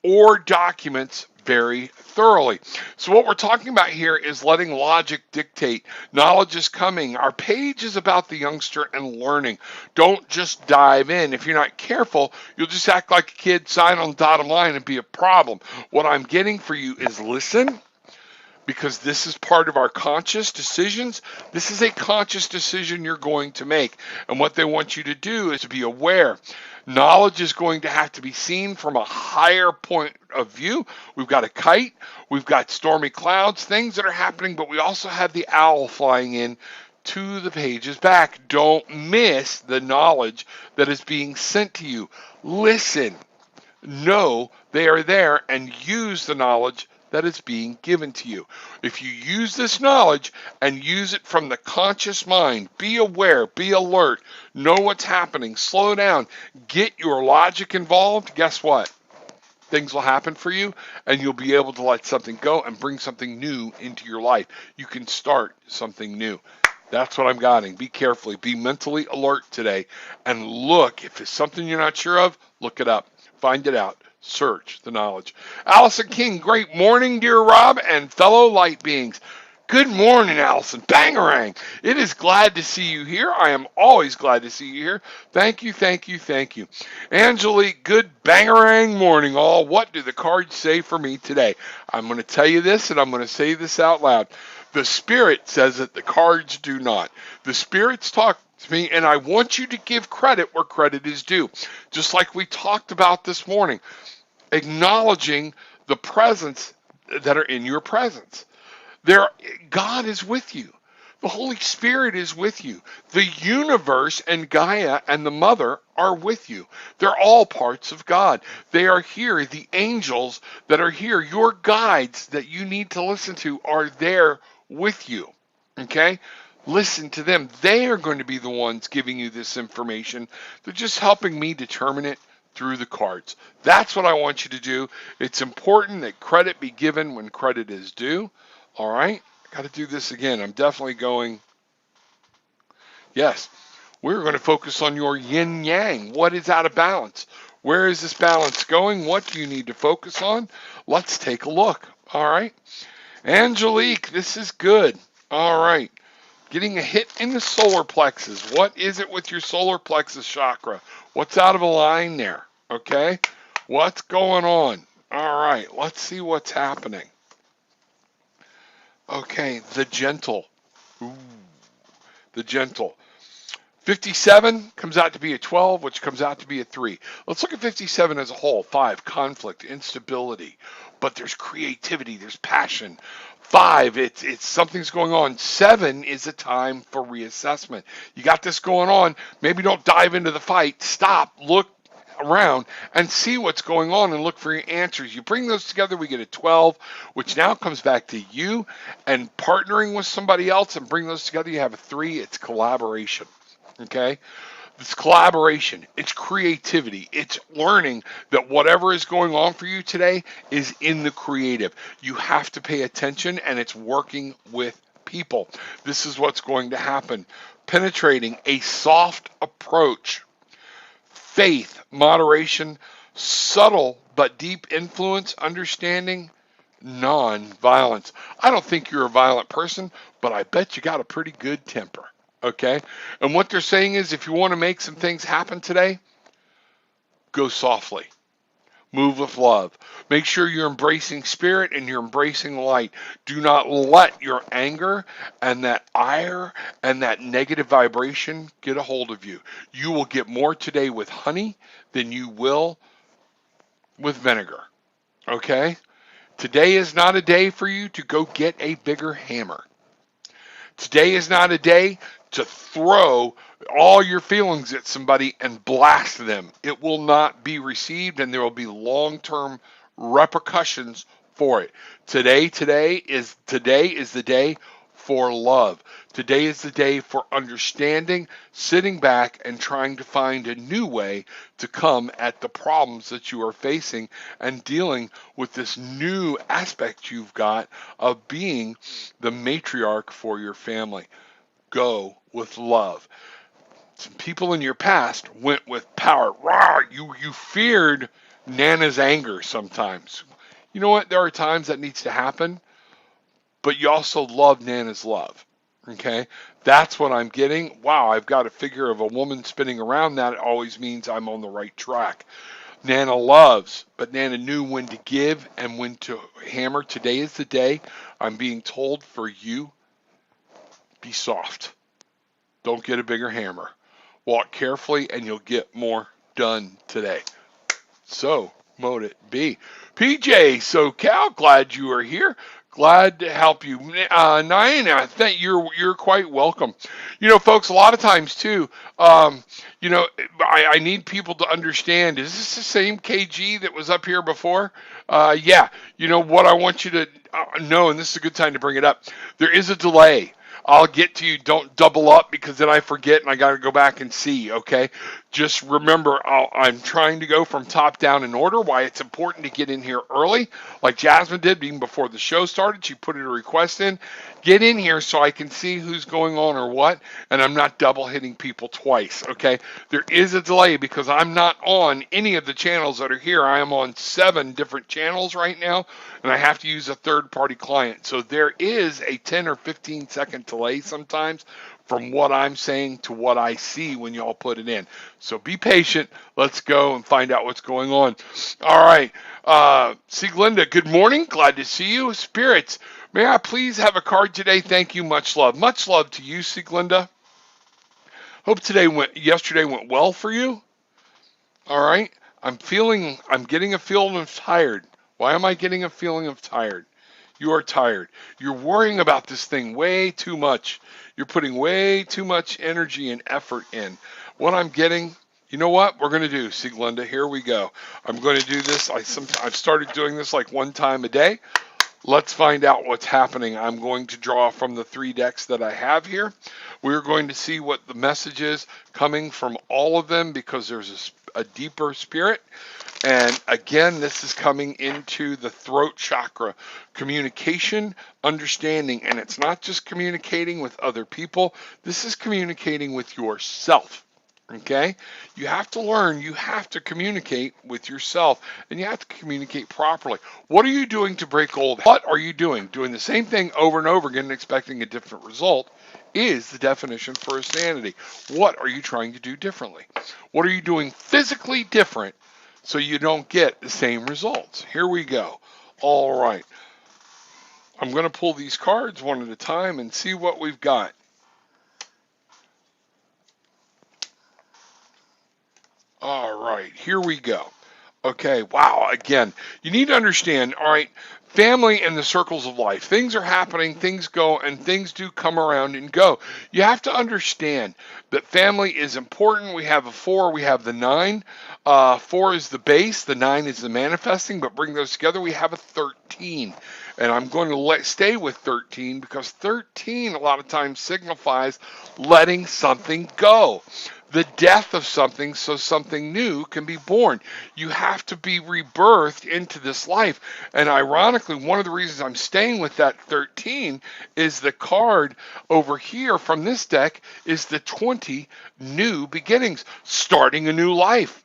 or documents very thoroughly. So what we're talking about here is letting logic dictate. Knowledge is coming. Our page is about the youngster and learning. Don't just dive in. If you're not careful, you'll just act like a kid, sign on the dotted line, and be a problem. What I'm getting for you is listen, because this is part of our conscious decisions. This is a conscious decision you're going to make. And what they want you to do is to be aware. Knowledge is going to have to be seen from a higher point of view. We've got a kite, we've got stormy clouds, things that are happening, but we also have the owl flying in to the page's back. Don't miss the knowledge that is being sent to you. Listen, know they are there, and use the knowledge that is being given to you. If you use this knowledge and use it from the conscious mind, be aware, be alert, know what's happening, slow down, get your logic involved, guess what? Things will happen for you, and you'll be able to let something go and bring something new into your life. You can start something new. That's what I'm guiding. Be carefully, be mentally alert today, and look. If it's something you're not sure of, look it up, find it out. Search the knowledge. Allison King, great morning, dear Rob and fellow light beings. Good morning, Allison. Bangarang. It is glad to see you here. I am always glad to see you here. Thank you, thank you, thank you. Angelique, good bangarang morning, all. What do the cards say for me today? I'm going to tell you this, and I'm going to say this out loud. The Spirit says that the cards do not. The Spirits talk to me, and I want you to give credit where credit is due. Just like we talked about this morning, acknowledging the presence that are in your presence. God is with you. The Holy Spirit is with you. The universe and Gaia and the Mother are with you. They're all parts of God. They are here. The angels that are here, your guides that you need to listen to, are there with you. Okay? Listen to them. They are going to be the ones giving you this information. They're just helping me determine it through the cards. That's what I want you to do. It's important that credit be given when credit is due. All right? I got to do this again. I'm definitely going. Yes. We're going to focus on your yin yang. What is out of balance? Where is this balance going? What do you need to focus on? Let's take a look. All right? Angelique, this is good. All right. Getting a hit in the solar plexus. What is it with your solar plexus chakra? What's out of line there? Okay? What's going on? All right. Let's see what's happening. Okay. The gentle. Ooh. The gentle. 57 comes out to be a 12, which comes out to be a 3. Let's look at 57 as a whole. 5, conflict, instability, but there's creativity, there's passion. 5, it's something's going on. 7 is a time for reassessment. You got this going on. Maybe don't dive into the fight. Stop, look around and see what's going on and look for your answers. You bring those together, we get a 12, which now comes back to you and partnering with somebody else and bring those together. You have a 3. It's collaboration. Okay? It's collaboration. It's creativity. It's learning that whatever is going on for you today is in the creative. You have to pay attention, and it's working with people. This is what's going to happen. Penetrating a soft approach, faith, moderation, subtle but deep influence, understanding, non-violence. I don't think you're a violent person, but I bet you got a pretty good temper. Okay? And what they're saying is if you want to make some things happen today, go softly. Move with love. Make sure you're embracing spirit and you're embracing light. Do not let your anger and that ire and that negative vibration get a hold of you. You will get more today with honey than you will with vinegar. Okay? Today is not a day for you to go get a bigger hammer. Today is not a day to throw all your feelings at somebody and blast them. It will not be received, and there will be long-term repercussions for it. Today is the day for love. Today is the day for understanding, sitting back and trying to find a new way to come at the problems that you are facing and dealing with this new aspect you've got of being the matriarch for your family. Go with love. Some people in your past went with power. Rawr, you feared Nana's anger sometimes. You know what? There are times that needs to happen, but you also love Nana's love. Okay? That's what I'm getting. Wow, I've got a figure of a woman spinning around that. It always means I'm on the right track. Nana loves, but Nana knew when to give and when to hammer. Today is the day. I'm being told for you, be soft. Don't get a bigger hammer. Walk carefully and you'll get more done today. So, mote it be. PJ, SoCal, glad you are here. Glad to help you. Nine, I think you're quite welcome. You know, folks, a lot of times too, I need people to understand, is this the same KG that was up here before? Yeah. You know, what I want you to know, and this is a good time to bring it up, there is a delay. I'll get to you. Don't double up because then I forget and I got to go back and see, okay? Just remember, I'm trying to go from top down in order, why it's important to get in here early, like Jasmine did even before the show started. She put a request in. Get in here so I can see who's going on or what, and I'm not double hitting people twice, okay? There is a delay because I'm not on any of the channels that are here. I am on 7 different channels right now, and I have to use a third-party client. So there is a 10 or 15-second delay sometimes from what I'm saying to what I see when y'all put it in. So be patient. Let's go and find out what's going on. All right. Sieglinde, good morning. Glad to see you. Spirits, may I please have a card today? Thank you. Much love. Much love to you, Sieglinde. Hope yesterday went well for you. All right. I'm getting a feeling of tired. Why am I getting a feeling of tired? You are tired. You're worrying about this thing way too much. You're putting way too much energy and effort in. What I'm getting, you know what we're going to do, Sieglinde? Here we go. I'm going to do this. I've started doing this like one time a day. Let's find out what's happening. I'm going to draw from the 3 decks that I have here. We're going to see what the message is coming from all of them because there's a deeper spirit. And again, this is coming into the throat chakra, communication, understanding, and it's not just communicating with other people. This is communicating with yourself. Okay? You have to learn, you have to communicate with yourself, and you have to communicate properly. What are you doing to break old? What are you doing? Doing the same thing over and over again and expecting a different result is the definition for insanity. What are you trying to do differently? What are you doing physically different so you don't get the same results? Here we go. All right. I'm going to pull these cards one at a time and see what we've got. All right, here we go. Okay, wow. Again, you need to understand, all right, family and the circles of life. Things are happening, things go, and things do come around and go. You have to understand that family is important. We have a four, we have the nine. Four is the base, the nine is the manifesting, but bring those together, we have a 13. And I'm going to stay with 13 because 13 a lot of times signifies letting something go, the death of something so something new can be born. You have to be rebirthed into this life. And ironically, one of the reasons I'm staying with that 13 is the card over here from this deck is the 20 new beginnings, starting a new life,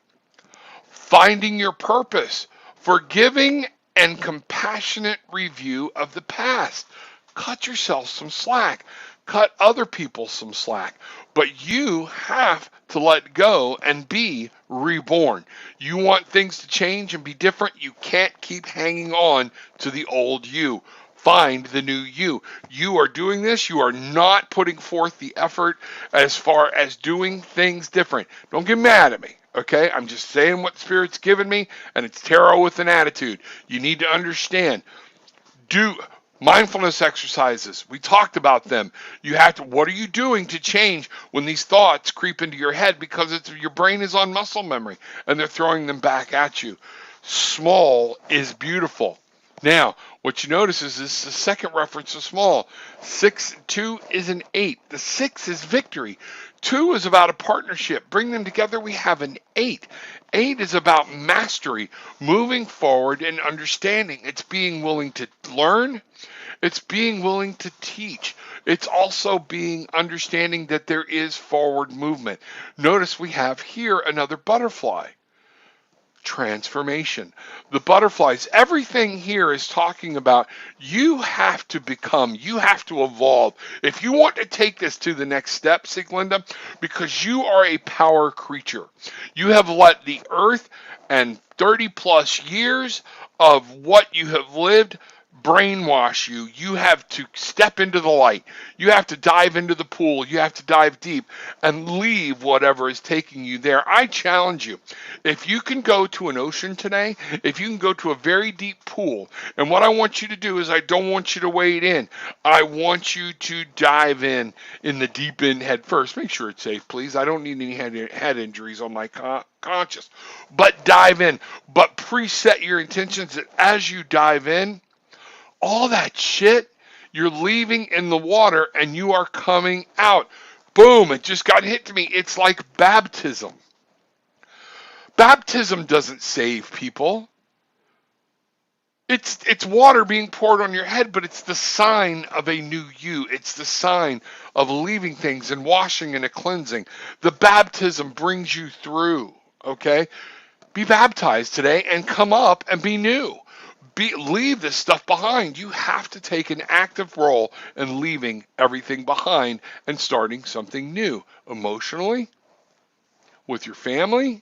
finding your purpose, forgiving and compassionate review of the past. Cut yourself some slack. Cut other people some slack. But you have to let go and be reborn. You want things to change and be different. You can't keep hanging on to the old you. Find the new you. You are doing this. You are not putting forth the effort as far as doing things different. Don't get mad at me. Okay, I'm just saying what Spirit's given me, and it's tarot with an attitude. You need to understand. Do mindfulness exercises. We talked about them. You have to. What are you doing to change when these thoughts creep into your head? Because your brain is on muscle memory, and they're throwing them back at you. Small is beautiful. Now, what you notice is this is the second reference to small. 6, 2 is an 8. The 6 is victory. 2 is about a partnership. Bring them together, we have an 8. 8 is about mastery, moving forward and understanding. It's being willing to learn. It's being willing to teach. It's also being understanding that there is forward movement. Notice we have here another butterfly. Transformation. The butterflies, everything here is talking about you have to become, you have to evolve. If you want to take this to the next step, Siglinda, because you are a power creature. You have let the earth and 30 plus years of what you have lived brainwash you. You have to step into the light. You have to dive into the pool. You have to dive deep and leave whatever is taking you there. I challenge you. If you can go to an ocean today, if you can go to a very deep pool, and what I want you to do is I don't want you to wade in. I want you to dive in the deep end head first. Make sure it's safe, please. I don't need any head injuries on my conscious. But dive in. But preset your intentions that as you dive in, all that shit, you're leaving in the water and you are coming out. Boom, it just got hit to me. It's like baptism. Baptism doesn't save people. It's water being poured on your head, but it's the sign of a new you. It's the sign of leaving things and washing and a cleansing. The baptism brings you through, okay? Be baptized today and come up and be new. Leave this stuff behind. You have to take an active role in leaving everything behind and starting something new. Emotionally, with your family.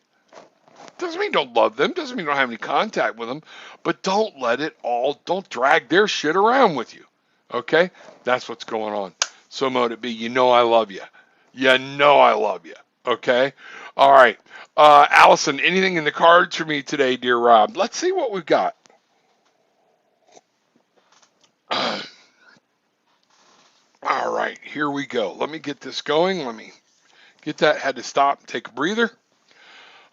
Doesn't mean you don't love them. Doesn't mean you don't have any contact with them. But don't don't drag their shit around with you. Okay? That's what's going on. So mote it be. You know I love you. You know I love you. Okay? All right. Allison, anything in the cards for me today, dear Rob? Let's see what we've got. All right, here we go. Let me get this going. Let me get that. Had to stop, take a breather.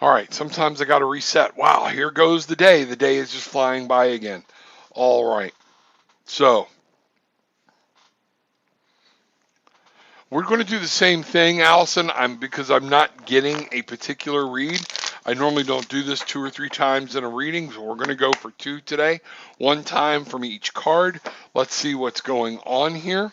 All right, sometimes I got to reset. Wow, here goes the day. The day is just flying by again. All right, so we're going to do the same thing, Allison. Because I'm not getting a particular read. I normally don't do this 2 or 3 times in a reading, so we're going to go for 2 today. 1 time from each card. Let's see what's going on here.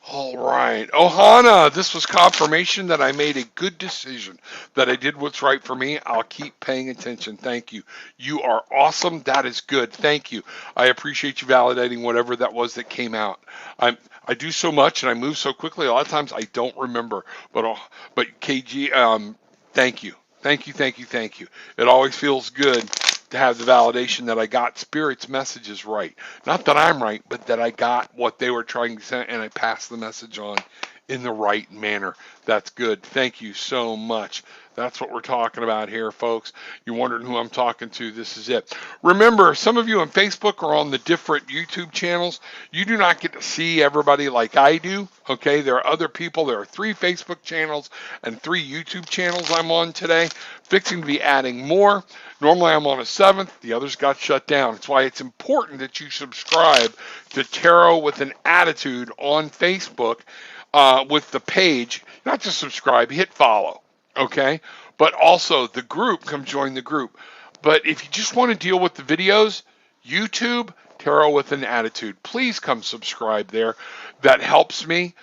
All right. Ohana, this was confirmation that I made a good decision, that I did what's right for me. I'll keep paying attention. Thank you. You are awesome. That is good. Thank you. I appreciate you validating whatever that was that came out. I do so much and I move so quickly. A lot of times I don't remember. But KG, thank you. Thank you, thank you, thank you. It always feels good to have the validation that I got Spirit's messages right. Not that I'm right, but that I got what they were trying to say and I passed the message on in the right manner. That's good. Thank you so much. That's what we're talking about here, folks. You're wondering who I'm talking to. This is it. Remember, some of you on Facebook are on the different YouTube channels. You do not get to see everybody like I do. Okay, there are other people. There are 3 Facebook channels and 3 YouTube channels I'm on today. Fixing to be adding more. Normally I'm on a 7th. The others got shut down. That's why it's important that you subscribe to Tarot with an Attitude on Facebook with the page. Not just subscribe, hit follow. Okay, but also the group, come join the group. But if you just want to deal with the videos, YouTube, Tarot with an Attitude, please come subscribe there. That helps me.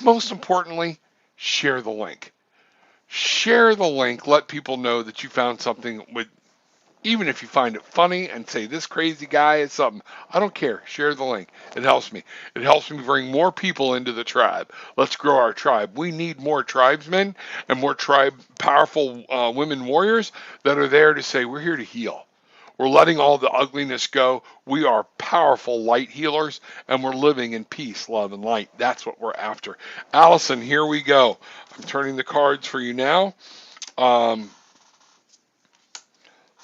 Most importantly, share the link. Share the link. Let people know that you found something with, even if you find it funny and say this crazy guy is something, I don't care. Share the link. It helps me. It helps me bring more people into the tribe. Let's grow our tribe. We need more tribesmen and more powerful women warriors that are there to say, we're here to heal. We're letting all the ugliness go. We are powerful light healers, and we're living in peace, love, and light. That's what we're after. Allison, here we go. I'm turning the cards for you now.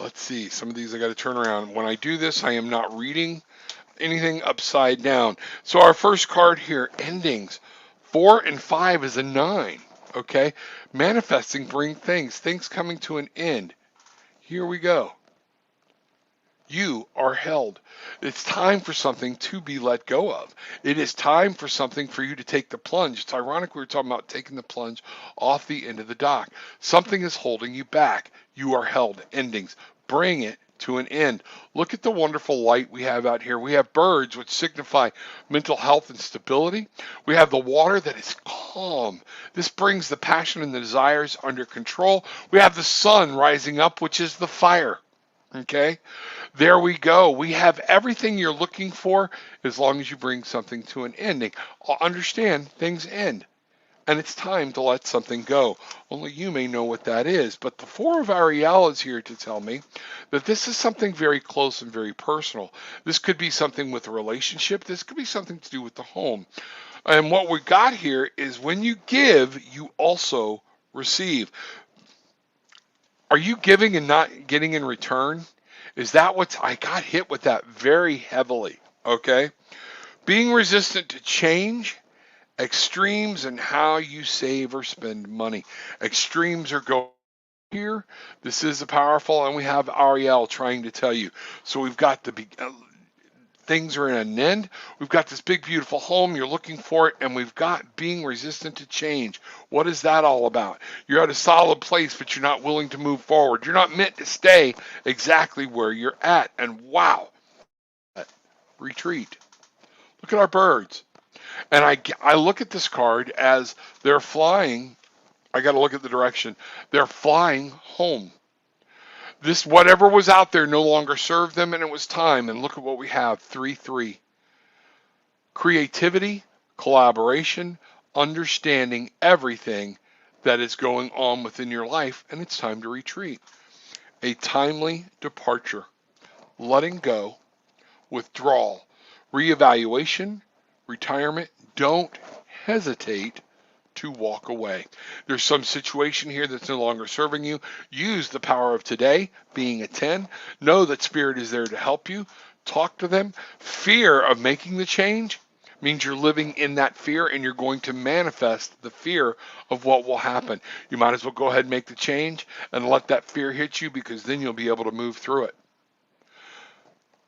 Let's see. Some of these I got to turn around. When I do this, I am not reading anything upside down. So our first card here, endings. 4 and 5 is a 9. Okay. Manifesting bring things coming to an end. Here we go. You are held. It's time for something to be let go of. It is time for something for you to take the plunge. It's ironic we were talking about taking the plunge off the end of the dock. Something is holding you back. You are held. Endings. Bring it to an end. Look at the wonderful light we have out here. We have birds, which signify mental health and stability. We have the water that is calm. This brings the passion and the desires under control. We have the sun rising up, which is the fire. Okay, there we go. We have everything you're looking for as long as you bring something to an ending. Understand, things end, and it's time to let something go. Only you may know what that is, but the Four of Ariel is here to tell me that this is something very close and very personal. This could be something with a relationship. This could be something to do with the home. And what we got here is when you give, you also receive. Are you giving and not getting in return? Is that I got hit with that very heavily, okay? Being resistant to change, extremes in how you save or spend money. Extremes are going here. This is a powerful, and we have Ariel trying to tell you. So we've got things are in an end. We've got this big, beautiful home. You're looking for it, and we've got being resistant to change. What is that all about? You're at a solid place, but you're not willing to move forward. You're not meant to stay exactly where you're at. And wow, retreat. Look at our birds. And I look at this card as they're flying. I got to look at the direction. They're flying home. This, whatever was out there, no longer served them, and it was time. And look at what we have, 3-3. Creativity, collaboration, understanding everything that is going on within your life, and it's time to retreat. A timely departure, letting go, withdrawal, reevaluation, retirement. Don't hesitate to walk away. There's some situation here that's no longer serving you. Use the power of today, being a 10. Know that Spirit is there to help you. Talk to them. Fear of making the change means you're living in that fear, and you're going to manifest the fear of what will happen. You might as well go ahead and make the change and let that fear hit you, because then you'll be able to move through it.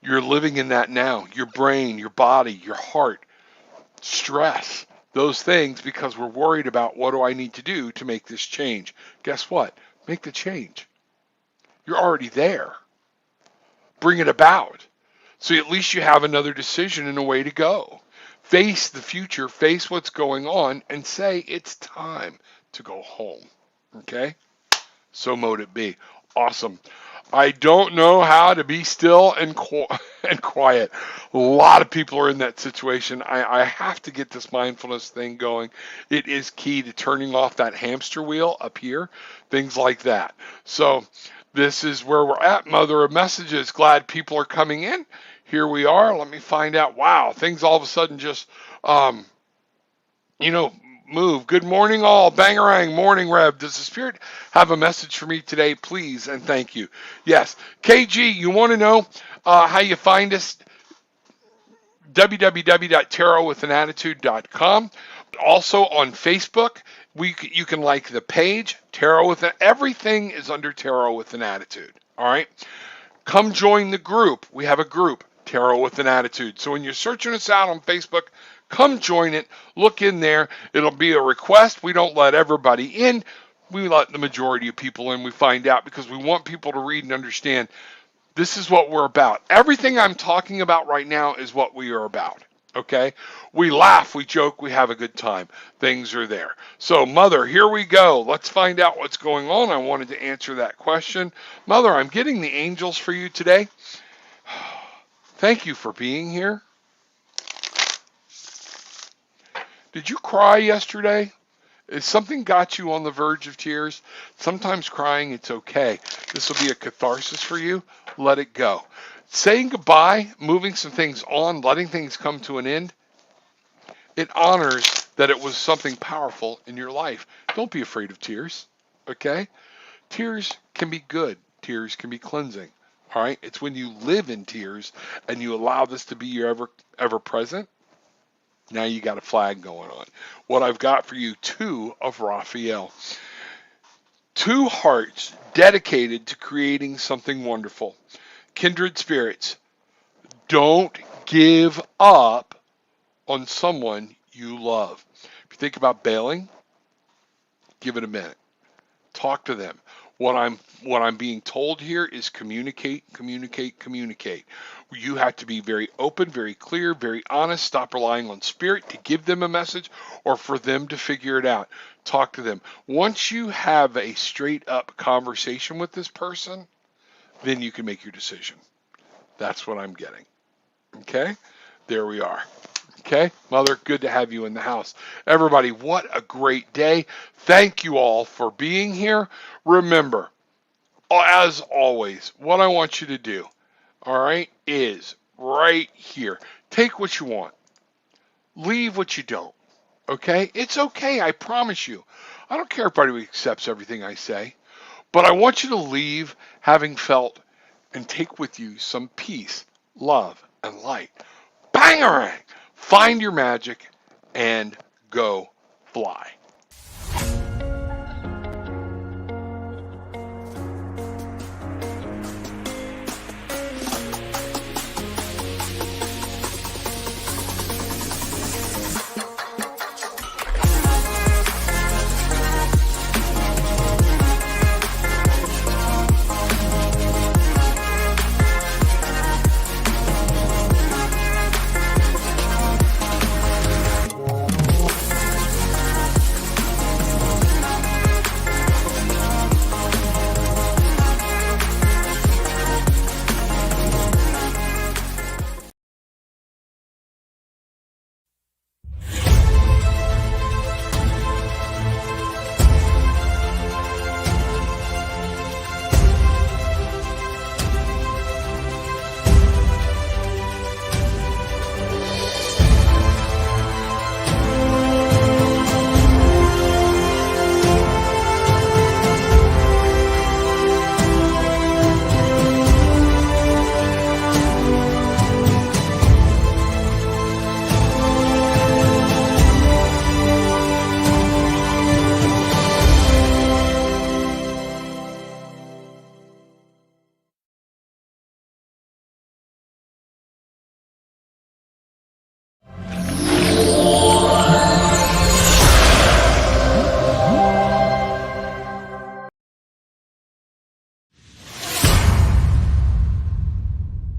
You're living in that now. Your brain, your body, your heart, stress, those things, because we're worried about what do I need to do to make this change. Guess what? Make the change. You're already there. Bring it about. So at least you have another decision and a way to go. Face the future, face what's going on, and say it's time to go home. Okay? So mote it be. Awesome. I don't know how to be still and quiet. A lot of people are in that situation. I have to get this mindfulness thing going. It is key to turning off that hamster wheel up here, things like that. So this is where we're at. Mother of Messages. Glad people are coming in. Here we are. Let me find out. Wow, things all of a sudden just, move. Good morning, all. Bangarang, morning, Rev. Does the Spirit have a message for me today? Please and thank you. Yes. KG, you want to know how you find us? www.tarotwithanattitude.com. Also on Facebook, you can like the page Tarot with everything is under Tarot with an Attitude. All right. Come join the group. We have a group, Tarot with an Attitude. So when you're searching us out on Facebook, come join it. Look in there. It'll be a request. We don't let everybody in. We let the majority of people in. We find out because we want people to read and understand this is what we're about. Everything I'm talking about right now is what we are about. Okay? We laugh, we joke, we have a good time. Things are there. So, Mother, here we go. Let's find out what's going on. I wanted to answer that question. Mother, I'm getting the angels for you today. Thank you for being here. Did you cry yesterday? If something got you on the verge of tears, sometimes crying, it's okay. This will be a catharsis for you. Let it go. Saying goodbye, moving some things on, letting things come to an end, it honors that it was something powerful in your life. Don't be afraid of tears, okay? Tears can be good. Tears can be cleansing, all right? It's when you live in tears and you allow this to be your ever present. Now you got a flag going on. What I've got for you, 2 of Raphael. 2 hearts dedicated to creating something wonderful. Kindred spirits, don't give up on someone you love. If you think about bailing, give it a minute. Talk to them. What I'm being told here is communicate. You have to be very open, very clear, very honest. Stop relying on spirit to give them a message or for them to figure it out. Talk to them. Once you have a straight up conversation with this person, then you can make your decision. That's what I'm getting. Okay? There we are. Okay, Mother, good to have you in the house. Everybody, what a great day. Thank you all for being here. Remember, as always, what I want you to do, all right, is right here. Take what you want. Leave what you don't. Okay? It's okay, I promise you. I don't care if everybody accepts everything I say, but I want you to leave having felt and take with you some peace, love, and light. Bangarang! Find your magic and go fly.